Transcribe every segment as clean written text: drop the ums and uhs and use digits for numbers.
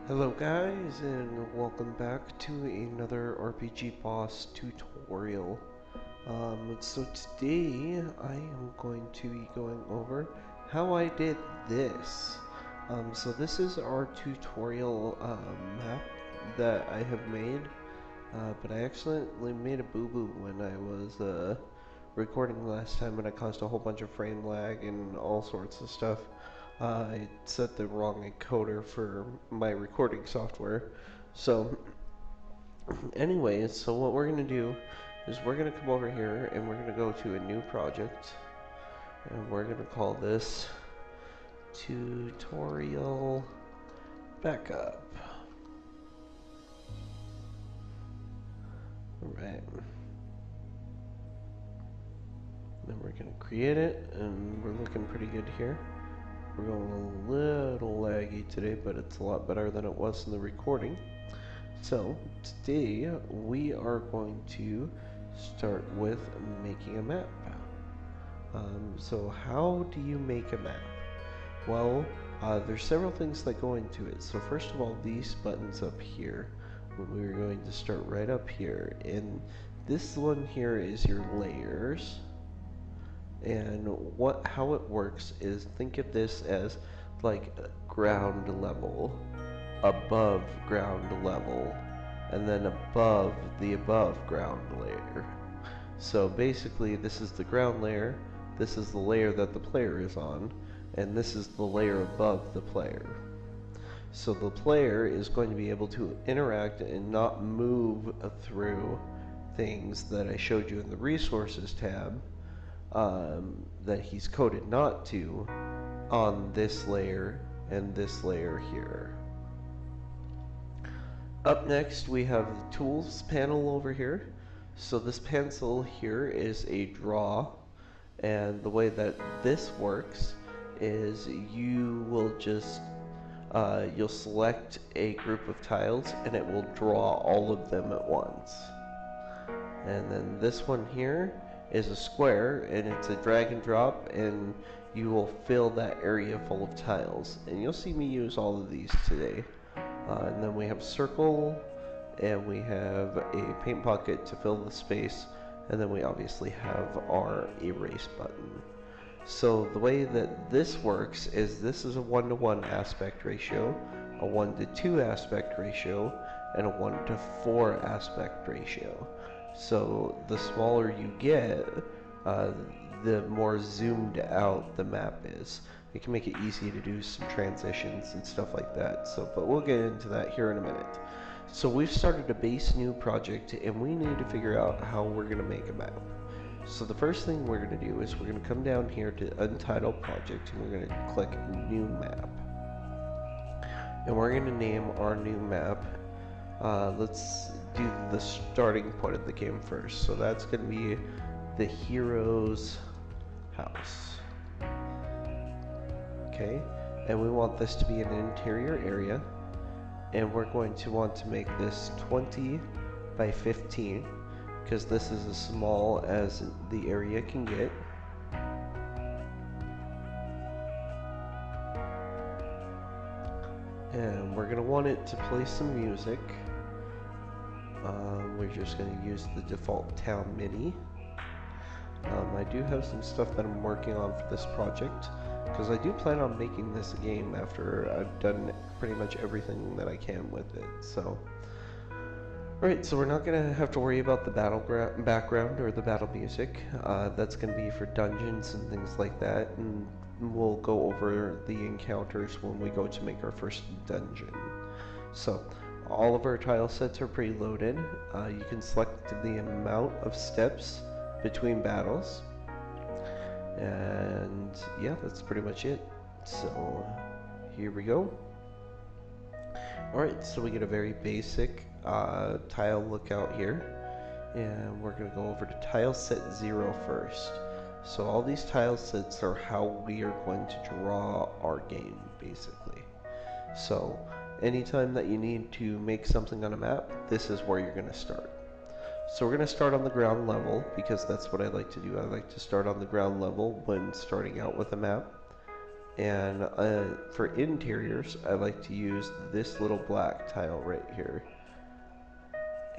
Hello guys, and welcome back to another RPG Boss tutorial. So today I am going to be going over how I did this. So this is our tutorial map that I have made, but I accidentally made a boo-boo when I was recording last time, and it caused a whole bunch of frame lag and all sorts of stuff. I set the wrong encoder for my recording software. So, anyways, so what we're going to do is we're going to come over here and we're going to go to a new project. And we're going to call this Tutorial Backup. Alright. Then we're going to create it, and we're looking pretty good here. We're going a little laggy today, but it's a lot better than it was in the recording. So, today we are going to start with making a map. So how do you make a map? Well, there's several things that go into it. So first of all, these buttons up here, we're going to start right up here. And this one here is your layers. And how it works is, think of this as like ground level, above ground level, and then above the above ground layer. So basically this is the ground layer, this is the layer that the player is on, and this is the layer above the player. So the player is going to be able to interact and not move through things that I showed you in the resources tab, that he's coded not to, on this layer and this layer here. Up next we have the tools panel over here. So this pencil here is a draw, and the way that this works is you will just you'll select a group of tiles and it will draw all of them at once. And then this one here is a square, and it's a drag and drop, and you will fill that area full of tiles. And you'll see me use all of these today. And then we have circle, and we have a paint bucket to fill the space, and then we obviously have our erase button. So the way that this works is this is a 1-to-1 aspect ratio, a 1-to-2 aspect ratio, and a 1-to-4 aspect ratio. So the smaller you get, the more zoomed out the map is. It can make it easy to do some transitions and stuff like that. So, but we'll get into that here in a minute. So we've started a base new project, and we need to figure out how we're going to make a map. So the first thing we're going to do is we're going to come down here to Untitled Project, and we're going to click New Map. And we're going to name our new map, let's do the starting point of the game first. So that's going to be the hero's house. Okay, and we want this to be an interior area, and we're going to want to make this 20 by 15 because this is as small as the area can get. And we're going to want it to play some music. We're just going to use the default town MIDI. I do have some stuff that I'm working on for this project, because I do plan on making this a game after I've done pretty much everything that I can with it. So, alright, so we're not going to have to worry about the battle background or the battle music. That's going to be for dungeons and things like that, and we'll go over the encounters when we go to make our first dungeon. So, all of our tile sets are preloaded. You can select the amount of steps between battles, and yeah, that's pretty much it. So here we go. Alright, so we get a very basic tile lookout here, and we're going to go over to tile set 0 first. So all these tile sets are how we are going to draw our game, basically. So anytime that you need to make something on a map, this is where you're going to start. So we're going to start on the ground level, because that's what I like to do. I like to start on the ground level when starting out with a map. And for interiors, I like to use this little black tile right here.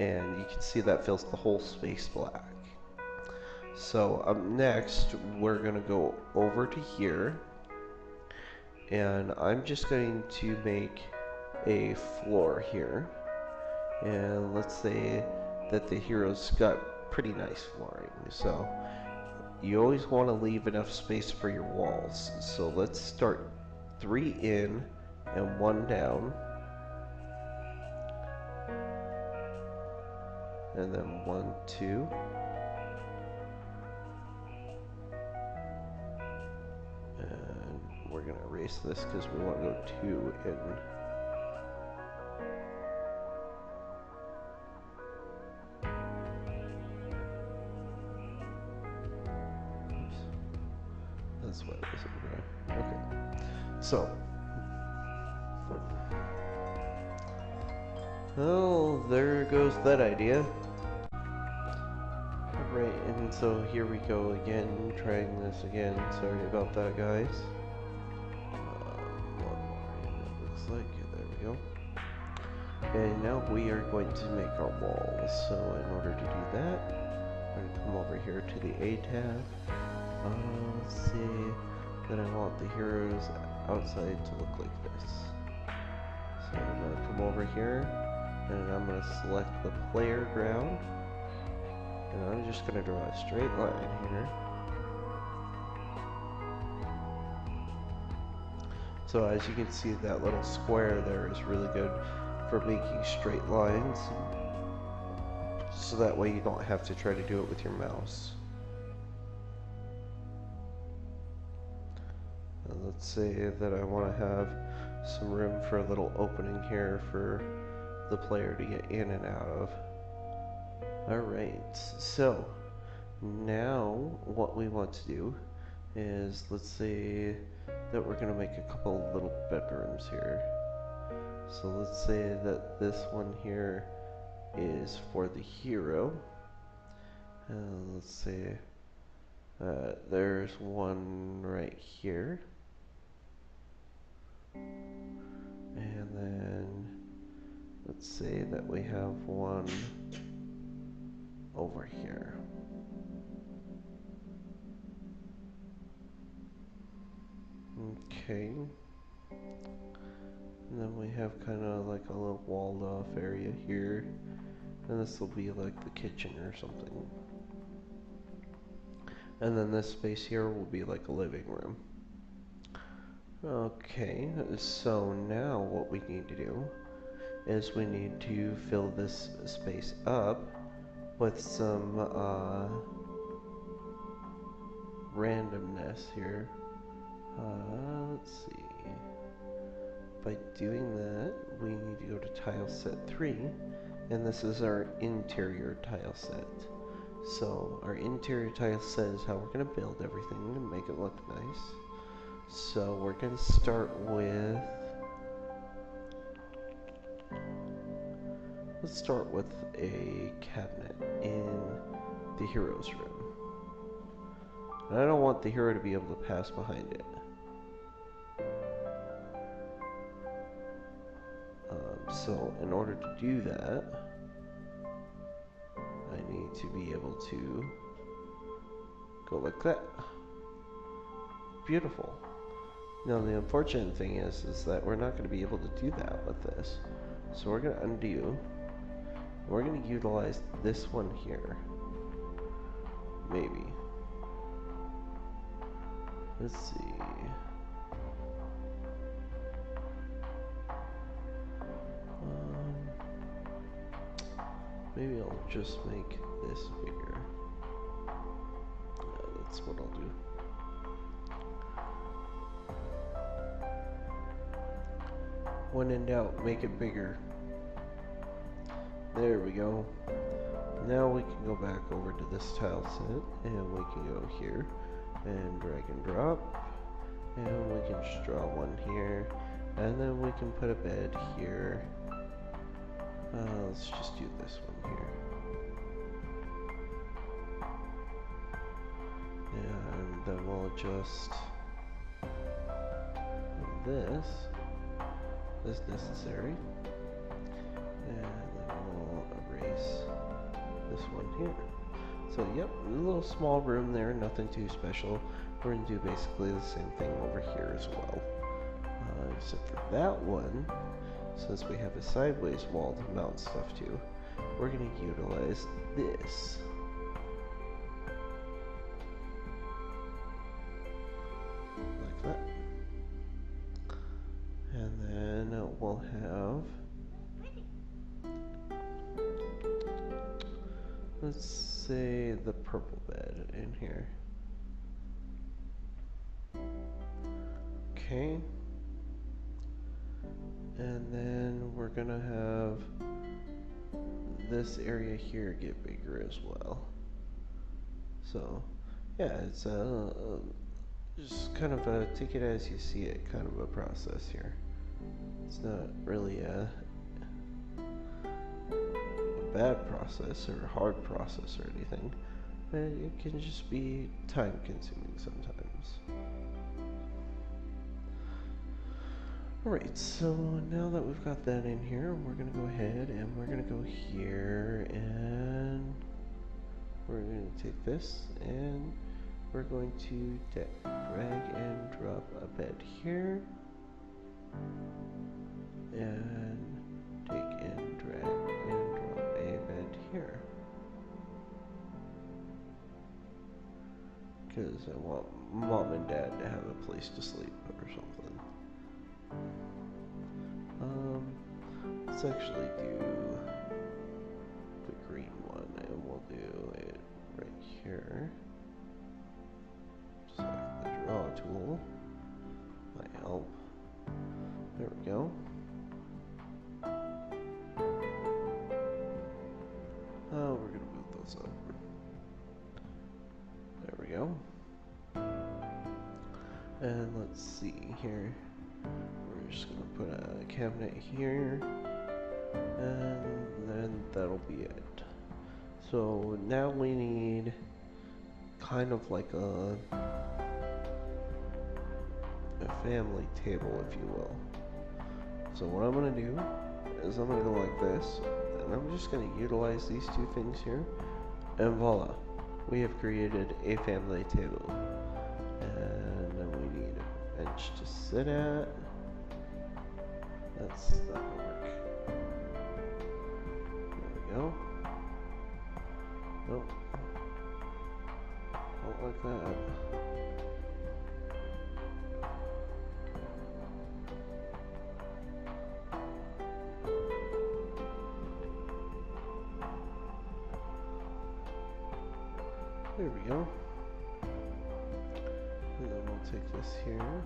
And you can see that fills the whole space black. So up next, we're going to go over to here. And I'm just going to make a floor here. And let's say that the hero's got pretty nice flooring. So you always want to leave enough space for your walls. So let's start 3 in and 1 down. And then 1, 2. And we're going to erase this because we want to go 2 in. That's what it is. Okay. So. Well, there goes that idea. Right, and so here we go again, trying this again. Sorry about that, guys. One more, and it looks like, there we go. And now we are going to make our walls. So in order to do that, I'm going to come over here to the A tab. Let's see that I want the heroes outside to look like this. So I'm going to come over here, and I'm going to select the player ground. And I'm just going to draw a straight line here. So as you can see, that little square there is really good for making straight lines. So that way you don't have to try to do it with your mouse. And let's say that I want to have some room for a little opening here for the player to get in and out of. Alright, so now what we want to do is, let's say that we're going to make a couple little bedrooms here. So let's say that this one here is for the hero. Let's say there's one right here. And then let's say that we have one over here. Okay. And then we have kind of like a little walled off area here. And this will be like the kitchen or something. And then this space here will be like a living room. Okay, so now what we need to do is we need to fill this space up with some randomness here. Let's see. By doing that, we need to go to tile set 3, and this is our interior tile set. So our interior tile set is how we're going to build everything and make it look nice. So we're going to start with, let's start with a cabinet in the hero's room. And I don't want the hero to be able to pass behind it. So in order to do that, I need to be able to go like that. Beautiful. Now the unfortunate thing is that we're not going to be able to do that with this. So we're going to undo. We're going to utilize this one here. Maybe. Let's see. Maybe I'll just make this bigger. Yeah, that's what I'll do. When in doubt, make it bigger. There we go. Now we can go back over to this tile set, and we can go here and drag and drop, and we can just draw one here, and then we can put a bed here. Let's just do this one here. And then we'll adjust this as necessary. And then we'll erase this one here. So yep, a little small room there, nothing too special. We're going to do basically the same thing over here as well. Except for that one, since we have a sideways wall to mount stuff to, we're going to utilize this. Like that. And then we'll have, let's say, the purple bed in here. Okay. And then we're gonna have this area here get bigger as well. So, yeah, it's just kind of a take it as you see it kind of a process here. It's not really a bad process or a hard process or anything, but it can just be time consuming sometimes. Alright, so now that we've got that in here, we're going to go ahead and we're going to go here and we're going to take this and we're going to drag and drop a bed here and take and drag and drop a bed here. Because I want mom and dad to have a place to sleep or something. Let's actually do the green one, and we'll do it right here. Select the draw tool. Might help. There we go. Oh, we're gonna move those up. There we go. And let's see here. We're just gonna put a cabinet here, and then that'll be it. So now we need kind of like a family table, if you will. So what I'm gonna do is I'm gonna go like this, and I'm just gonna utilize these two things here, and voila, we have created a family table. And then we need a bench to sit at. That'll work. There we go. Nope. Don't like that. There we go. And then we'll take this here.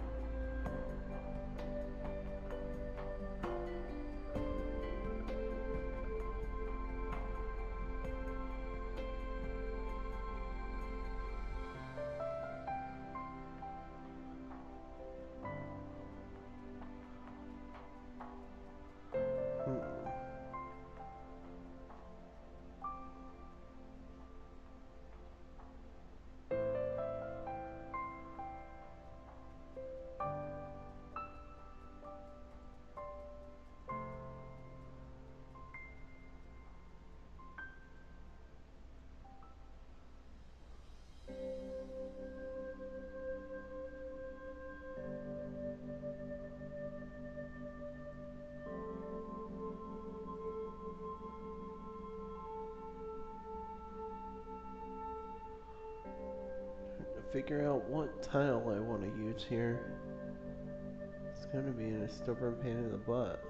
Figure out what tile I want to use here. It's going to be a stubborn pain in the butt.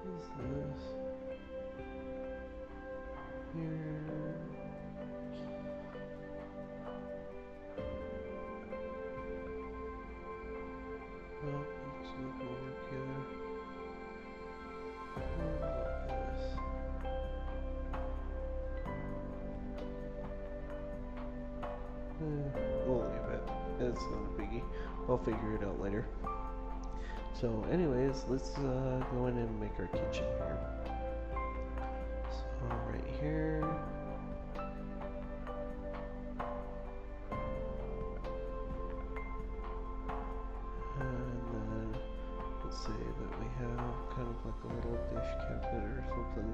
What is this? Here. it's not a biggie. I'll figure it out later. So anyways, let's go in and make our kitchen here. So right here. And then let's say that we have kind of like a little dish cabinet or something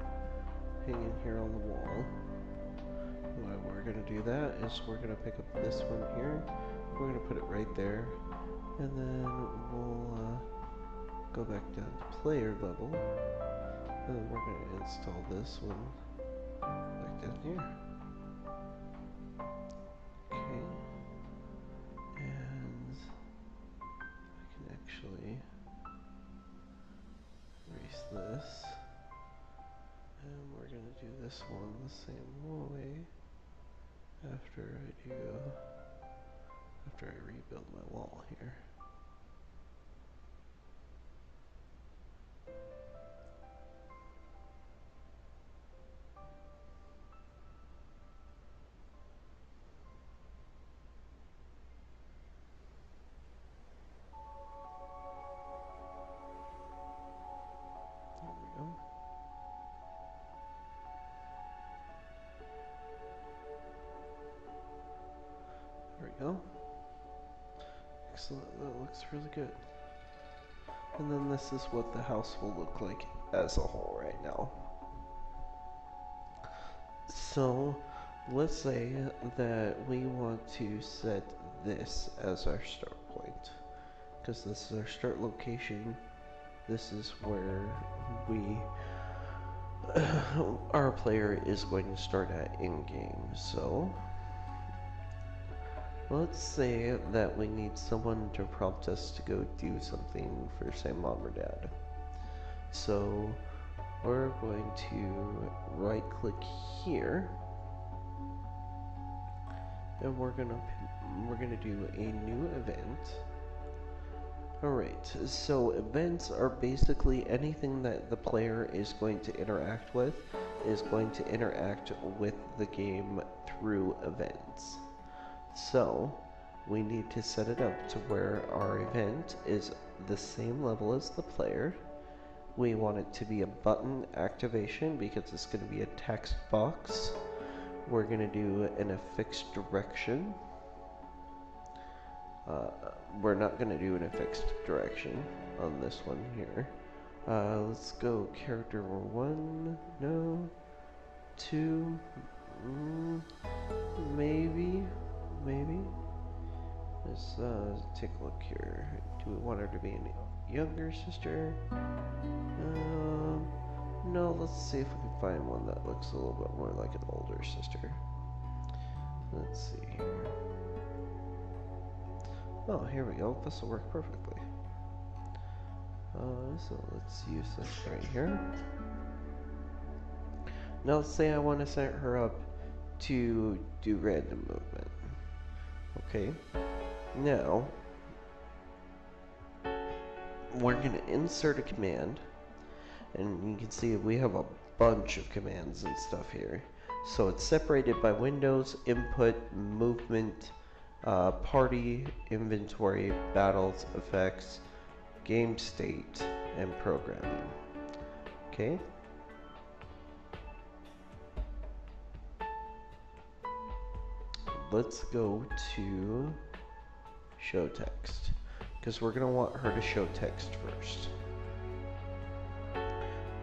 hanging here on the wall. Why we're going to do that is we're going to pick up this one here. We're going to put it right there. And then we'll go back down to player level. And then we're going to install this one back down here. Okay. And I can actually erase this. And we're going to do this one the same way after I rebuild my wall here. There we go. Excellent, that looks really good. And then this is what the house will look like as a whole right now. So let's say that we want to set this as our start point, because this is our start location. This is where our player is going to start at in-game. So let's say that we need someone to prompt us to go do something for, say, mom or dad. So we're going to right click here, and we're gonna do a new event. Alright, so events are basically anything that the player is going to interact with is going to interact with the game through events. So we need to set it up to where our event is the same level as the player. We want it to be a button activation because it's going to be a text box. We're going to do in a fixed direction. We're not going to do in a fixed direction on this one here. Let's go character 1, no, 2, maybe. Let's take a look here. Do we want her to be a younger sister? No, let's see if we can find one that looks a little bit more like an older sister. Let's see here. Oh, here we go. This will work perfectly. So let's use this right here. Now let's say I want to set her up to do random movement. Okay. Now we're going to insert a command, and you can see we have a bunch of commands and stuff here. So it's separated by windows, input, movement, party, inventory, battles, effects, game state, and programming. Okay. Let's go to show text, because we're going to want her to show text first.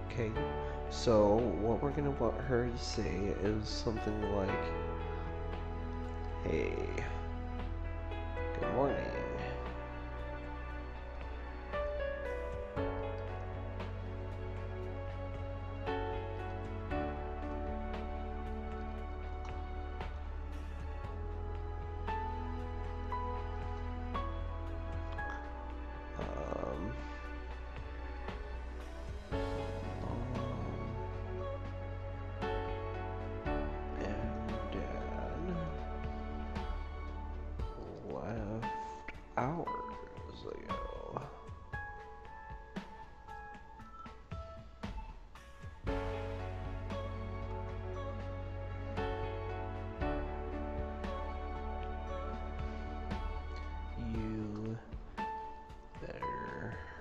Okay, so what we're going to want her to say is something like, hey, good morning. Hours ago.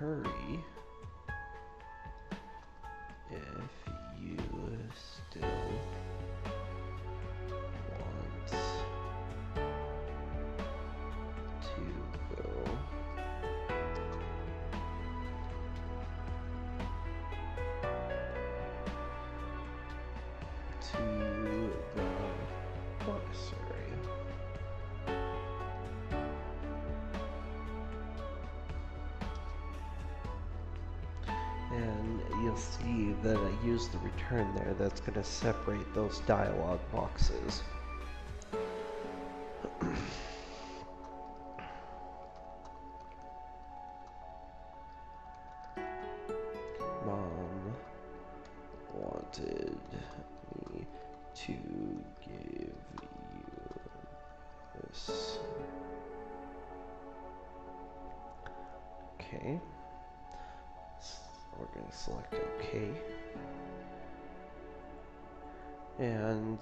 hurry if you still want to go to the monastery. And you'll see that I use the return there. That's going to separate those dialog boxes. Mom wanted me to give you this. Okay. We're going to select OK. And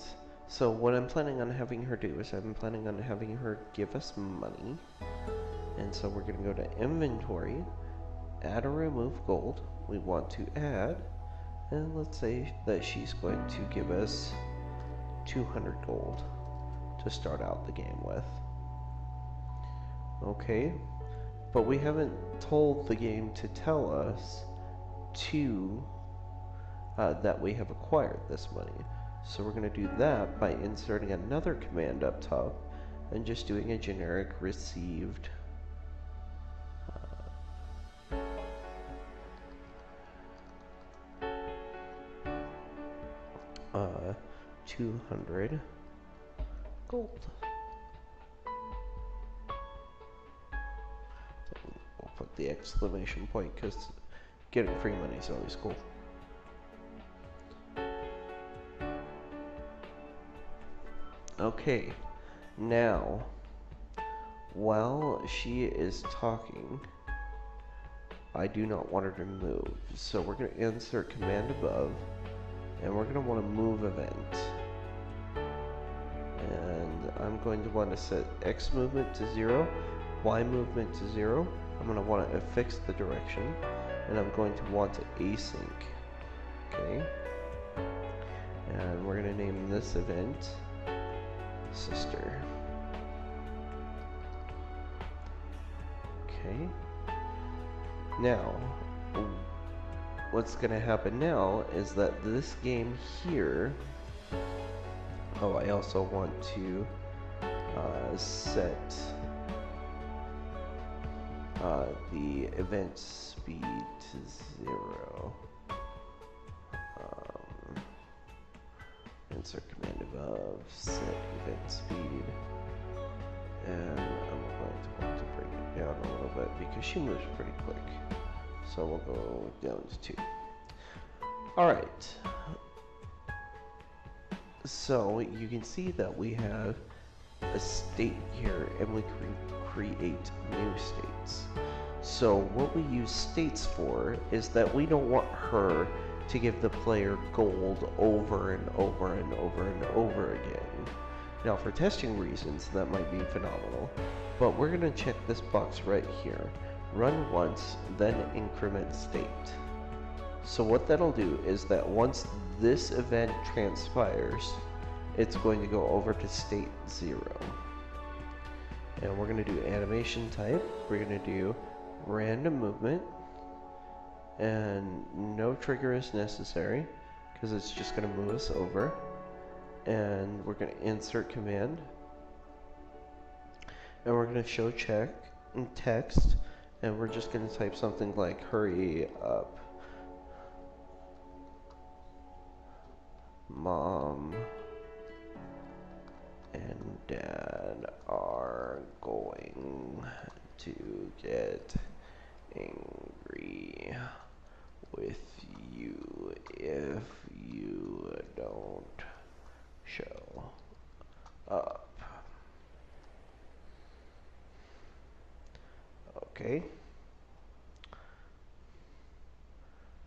so what I'm planning on having her do is I'm planning on having her give us money. And so we're going to go to inventory, add or remove gold. We want to add, and let's say that she's going to give us 200 gold to start out the game with. Okay, but we haven't told the game to tell us that we have acquired this money. So we're going to do that by inserting another command up top and just doing a generic received 200 gold. We'll put the exclamation point because getting free money is always cool. Okay, now, while she is talking, I do not want her to move. So we're going to insert command above, and we're going to want to move event. And I'm going to want to set X movement to 0, Y movement to 0. I'm going to want to affix the direction, and I'm going to want to async. Okay, and we're going to name this event sister. Okay. Now, what's going to happen now is that this game here. Oh, I also want to set the event speed to 0. Insert command above, set event speed, and I'm going to want to bring it down a little bit because she moves pretty quick. So we'll go down to 2. Alright. So you can see that we have a state here and we can create new states. So what we use states for is that we don't want her to give the player gold over and over and over and over again. Now for testing reasons that might be phenomenal, but we're going to check this box right here. Run once, then increment state. So what that'll do is that once this event transpires, it's going to go over to state 0. And we're going to do animation type. We're going to do random movement. And no trigger is necessary because it's just going to move us over. And we're going to insert command. And we're going to show check and text. And we're just going to type something like hurry up. Mom and Dad are going to get angry with you if you don't show up. Okay.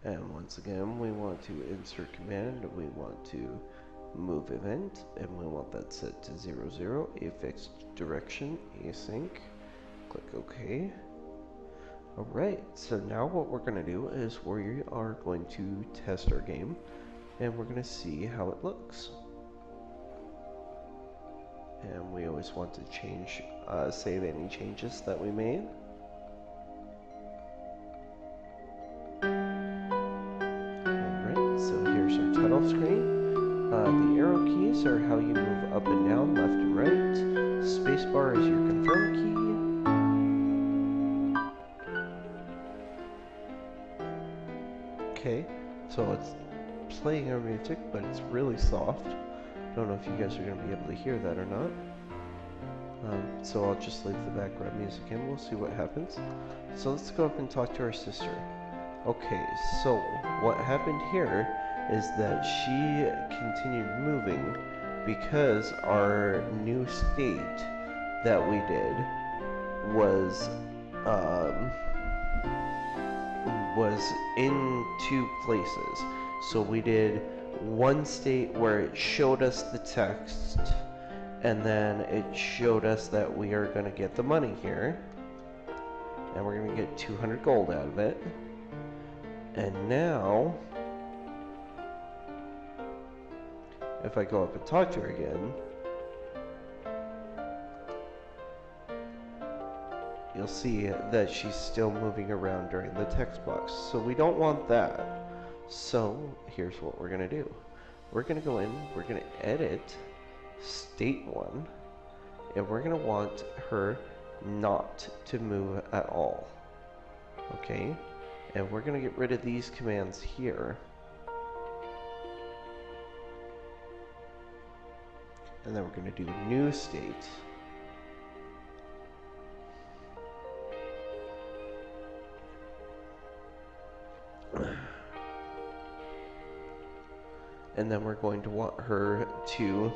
And once again, we want to insert command, we want to move event, and we want that set to 0, 0, affix direction, async, click OK. Alright, so now what we're going to do is we are going to test our game, and we're going to see how it looks. And we always want to save any changes that we made. Alright, so here's our title screen. The arrow keys are how you move up and down, left and right. Spacebar is your confirm key. Okay, so it's playing our music, but it's really soft. Don't know if you guys are going to be able to hear that or not. So I'll just leave the background music in. We'll see what happens. So let's go up and talk to our sister. Okay, so what happened here is that she continued moving because our new state that we did was in two places. So we did one state where it showed us the text, and then it showed us that we are going to get the money here, and we're going to get 200 gold out of it. And now, if I go up and talk to her again, you'll see that she's still moving around during the text box. So we don't want that. So here's what we're going to do. We're going to go in, we're going to edit state 1, and we're going to want her not to move at all. Okay? And we're going to get rid of these commands here. And then we're going to do new state. And then we're going to want her to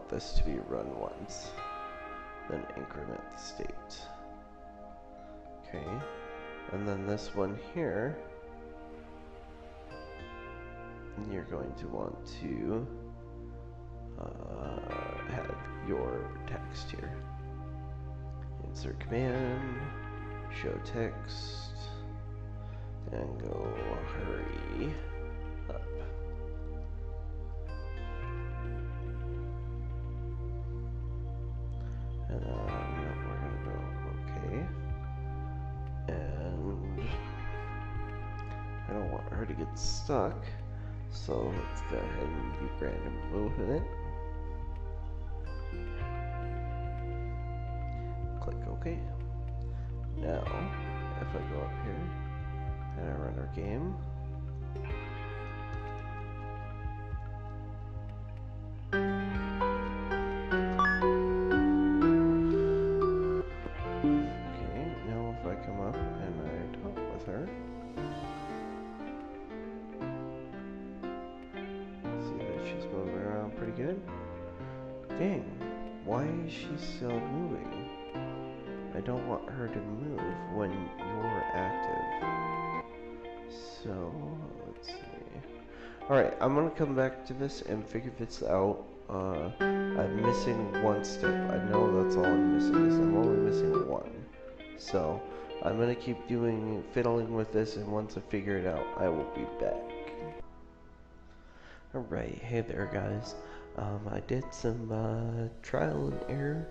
this to be run once, then increment the state. Okay, and then this one here, you're going to want to have your text here. Insert command, show text, and go hurry up. And then we're gonna go okay. And I don't want her to get stuck, so let's go ahead and do random movement. Click OK. Now, if I go up here and I run our game, okay, now if I come up and I talk with her, see that she's moving around pretty good. Dang, why is she still moving? I don't want her to move when you're active. So, let's see. Alright, I'm gonna come back to this and figure this out. I'm missing one step. I know that's all I'm missing, is I'm only missing one. So, I'm gonna keep fiddling with this, and once I figure it out, I will be back. Alright, hey there guys. I did some trial and error,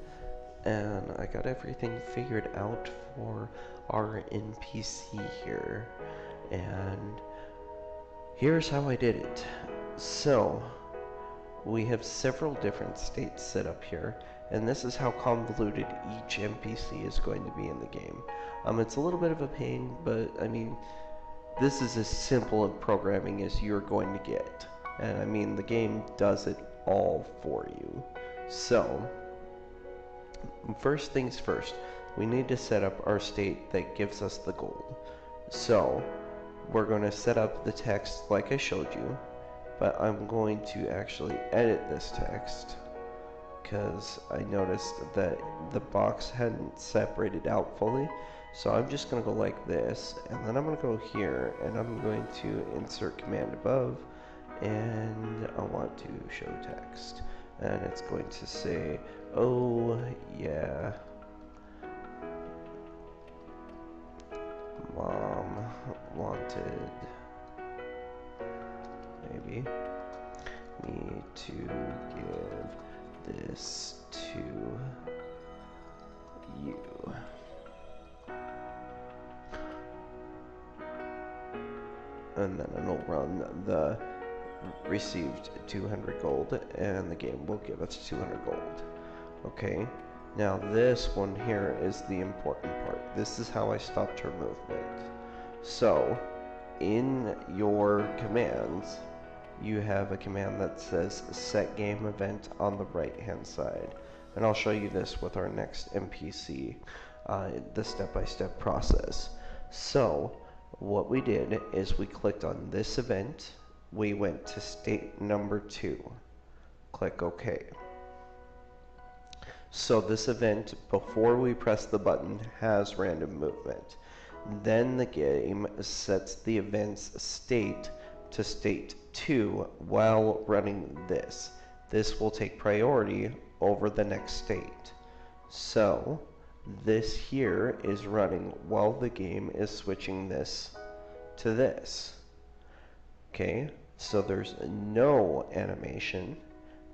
and I got everything figured out for our NPC here, and here's how I did it. So we have several different states set up here, and this is how convoluted each NPC is going to be in the game. It's a little bit of a pain, but I mean, this is as simple of programming as you're going to get, and I mean, the game does it all for you. So first things first, we need to set up our state that gives us the gold. So we're going to set up the text like I showed you, but I'm going to actually edit this text because I noticed that the box hadn't separated out fully. So I'm just going to go like this, and then I'm going to go here, and I'm going to insert command above, and I want to show text. and it's going to say, oh yeah, mom wanted maybe me to give this to you. And then it'll run the received 200 gold, and the game will give us 200 gold. Okay, now this one here is the important part. This is how I stopped her movement. So, in your commands, you have a command that says set game event on the right hand side. And I'll show you this with our next NPC, the step-by-step process. So, what we did is we clicked on this event, we went to state number 2, click OK. So this event, before we press the button, has random movement. Then the game sets the event's state to state 2 while running this. This will take priority over the next state. So this here is running while the game is switching this to this. Okay, so there's no animation.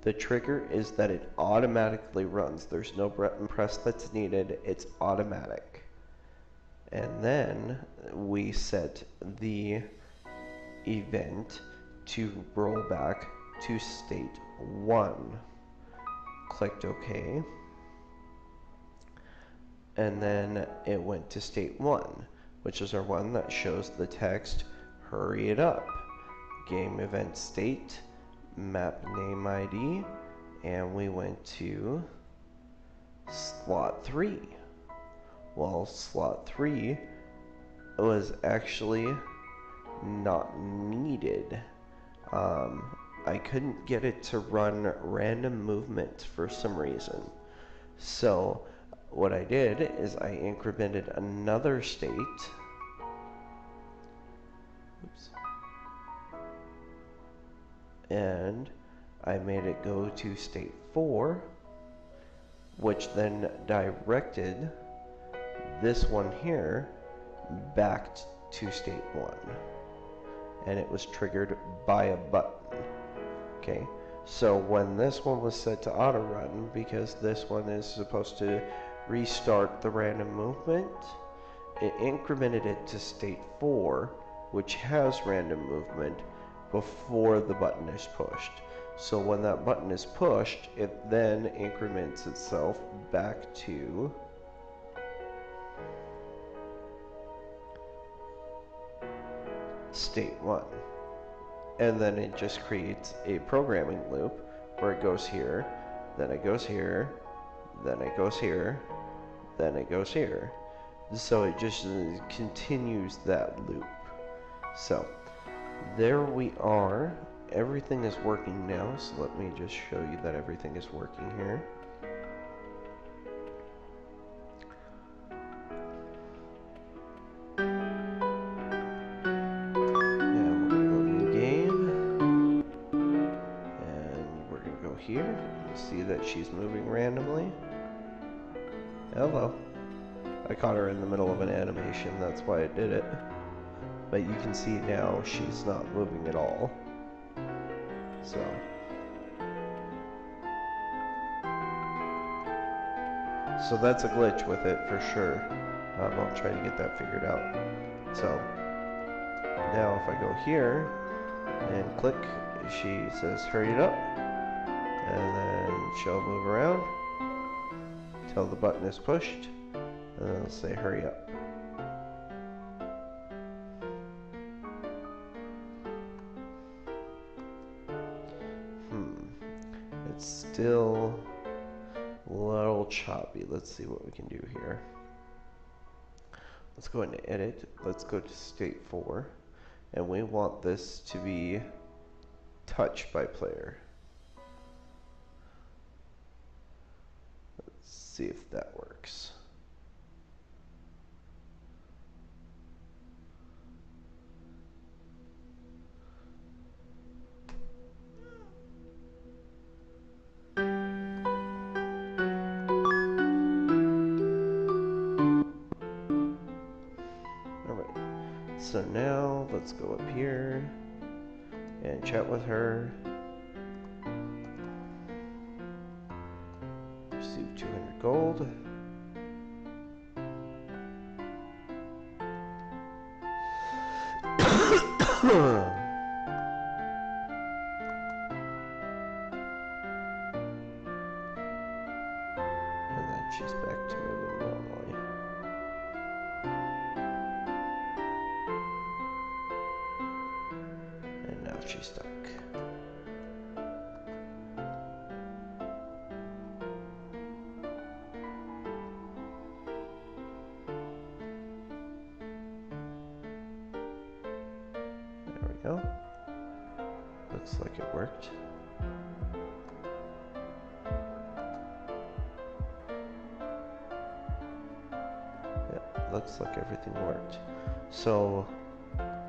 The trigger is that it automatically runs. There's no button press that's needed. It's automatic. And then we set the event to roll back to state 1. Clicked OK. And then it went to state 1, which is our one that shows the text, hurry it up. Game event state, map name ID, and we went to slot 3. Well, slot 3 was actually not needed. I couldn't get it to run random movement for some reason. So what I did is I incremented another state. Oops. And I made it go to state 4, which then directed this one here back to state 1. And it was triggered by a button. Okay, so when this one was set to auto run, because this one is supposed to restart the random movement, it incremented it to state 4, which has random movement, before the button is pushed. So when that button is pushed, it then increments itself back to state 1. And then it just creates a programming loop where it goes here, then it goes here, then it goes here, then it goes here. So it just continues that loop. So there we are. Everything is working now, so let me just show you that everything is working here. And we're going to go new game. And we're going to go here. You see that she's moving randomly. Hello. I caught her in the middle of an animation, that's why I did it. But you can see now she's not moving at all. So that's a glitch with it for sure. I'll try to get that figured out. So now if I go here and click, she says hurry it up, and then she'll move around until the button is pushed, and then it'll say hurry up. It's still a little choppy. Let's see what we can do here. Let's go into edit. Let's go to state 4. And we want this to be touched by player. Let's see if that works. So now let's go up here and chat with her. Receive 200 gold. And then she's back to moving normally. And now she's stuck. There we go. Looks like it worked. Yeah, looks like everything worked. So,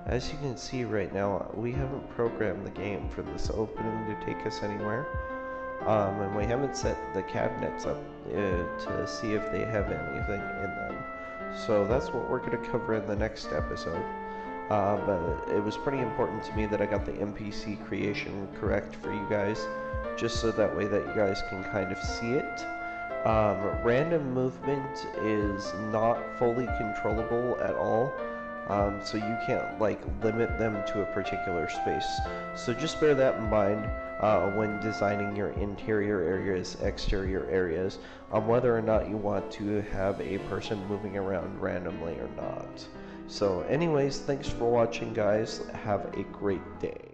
as you can see right now, we haven't programmed the game for this opening to take us anywhere. And we haven't set the cabinets up to see if they have anything in them. So that's what we're going to cover in the next episode. But it was pretty important to me that I got the NPC creation correct for you guys, just so that way that you guys can kind of see it. Random movement is not fully controllable at all, so you can't like limit them to a particular space. So just bear that in mind when designing your interior areas, exterior areas, on whether or not you want to have a person moving around randomly or not. So anyways, thanks for watching, guys. Have a great day.